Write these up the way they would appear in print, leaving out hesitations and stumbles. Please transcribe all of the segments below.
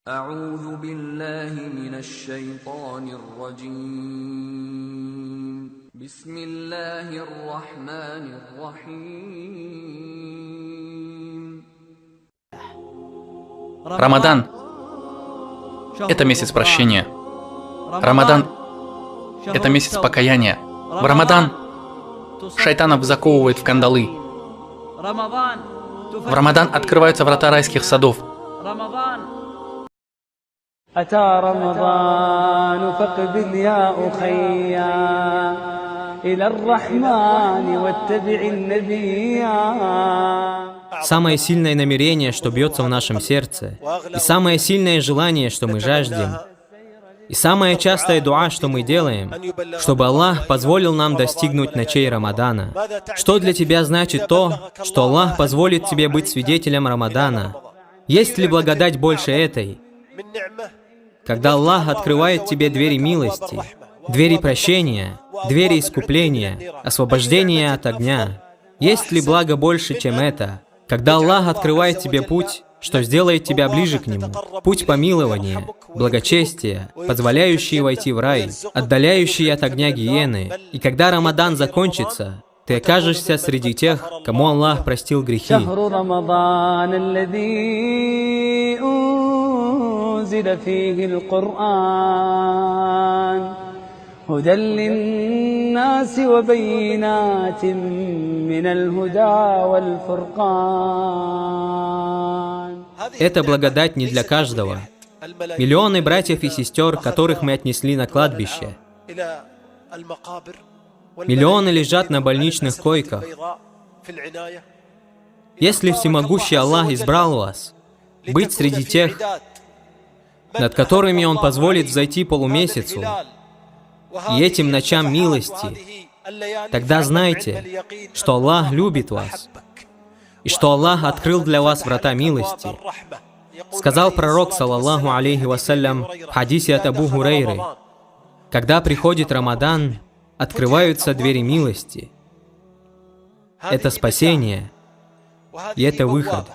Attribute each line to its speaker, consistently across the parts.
Speaker 1: أعوذ بالله من الشيطان الرجيم بسم الله الرحمن الرحيم.
Speaker 2: Рамадан – это месяц прощения. Рамадан – это месяц покаяния. В Рамадан шайтанов заковывают в кандалы. В Рамадан открываются врата райских садов.
Speaker 3: أتى رمضان فاقبل يا أخي إلى الرحمن واتبع النبي.
Speaker 4: Самое сильное намерение, что бьется в нашем сердце, и самое сильное желание, что мы жаждем, и самая частая дуа, что мы делаем, чтобы Аллах позволил нам достигнуть ночей Рамадана. Что для тебя значит то, что Аллах позволит тебе быть свидетелем Рамадана? Есть ли благодать больше этой? Когда Аллах открывает тебе двери милости, двери прощения, двери искупления, освобождения от огня. Есть ли благо больше, чем это? Когда Аллах открывает тебе путь, что сделает тебя ближе к Нему, путь помилования, благочестия, позволяющий войти в рай, отдаляющий от огня гиены. И когда Рамадан закончится, ты окажешься среди тех, кому Аллах простил грехи. أنزل فيه القرآن هدى للناس وبينات من الهدى والفرقان. Это благодать не для каждого. Миллионы братьев и сестер, которых мы отнесли на кладбище. Миллионы лежат на больничных койках. Если всемогущий Аллах избрал вас быть среди тех, над которыми Он позволит взойти полумесяцу, и этим ночам милости, тогда знайте, что Аллах любит вас, и что Аллах открыл для вас врата милости. Сказал пророк, саллаллаху алейхи вассалям, в хадисе от Абу Хурейры: когда приходит Рамадан, открываются двери милости. Это спасение, и это выход.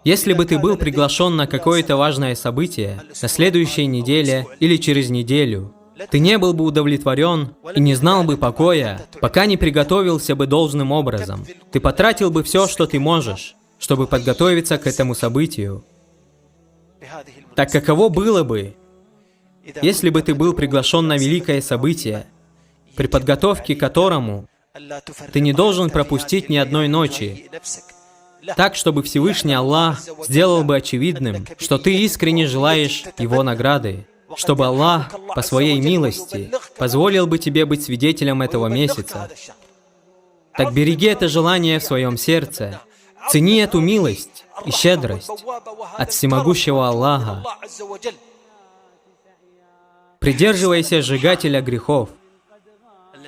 Speaker 4: Если бы ты был приглашен на какое-то важное событие на следующей неделе или через неделю, ты не был бы удовлетворен и не знал бы покоя, пока не приготовился бы должным образом. Ты потратил бы все, что ты можешь, чтобы подготовиться к этому событию. Так каково было бы, если бы ты был приглашен на великое событие, при подготовке к которому ты не должен пропустить ни одной ночи, так, чтобы Всевышний Аллах сделал бы очевидным, что ты искренне желаешь Его награды, чтобы Аллах, по Своей милости, позволил бы тебе быть свидетелем этого месяца. Так береги это желание в своем сердце, цени эту милость и щедрость от всемогущего Аллаха. Придерживайся сжигателя грехов,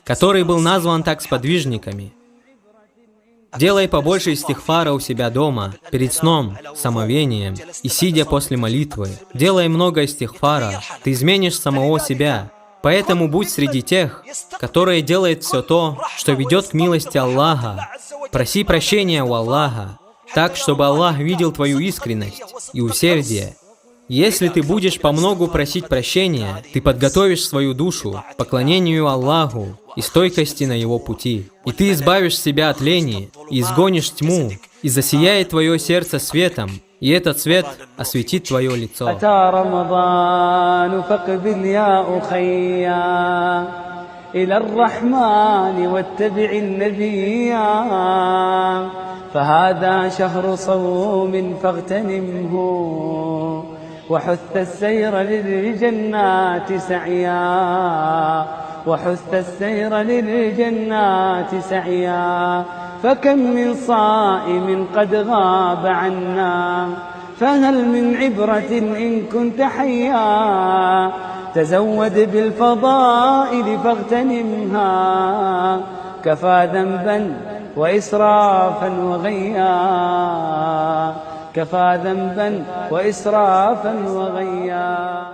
Speaker 4: который был назван так сподвижниками. Делай побольше истихфара у себя дома, перед сном, самовением и сидя после молитвы. Делай много истихфара, ты изменишь самого себя. Поэтому будь среди тех, которые делают все то, что ведет к милости Аллаха. Проси прощения у Аллаха, так, чтобы Аллах видел твою искренность и усердие. Если ты будешь помногу просить прощения, ты подготовишь свою душу к поклонению Аллаху и стойкости на Его пути. И ты избавишь себя от лени, и изгонишь тьму, и засияет твое сердце светом, и этот свет осветит твое лицо.
Speaker 3: وحث السير للجنات سعيا وحث السير للجنات سعيا فكم من صائم قد غاب عنا فهل من عبرة إن كنت حيا تزود بالفضائل فاغتنمها كفى ذنبا وإسرافا وغيا كفى ذنبا وإسرافا وغيا.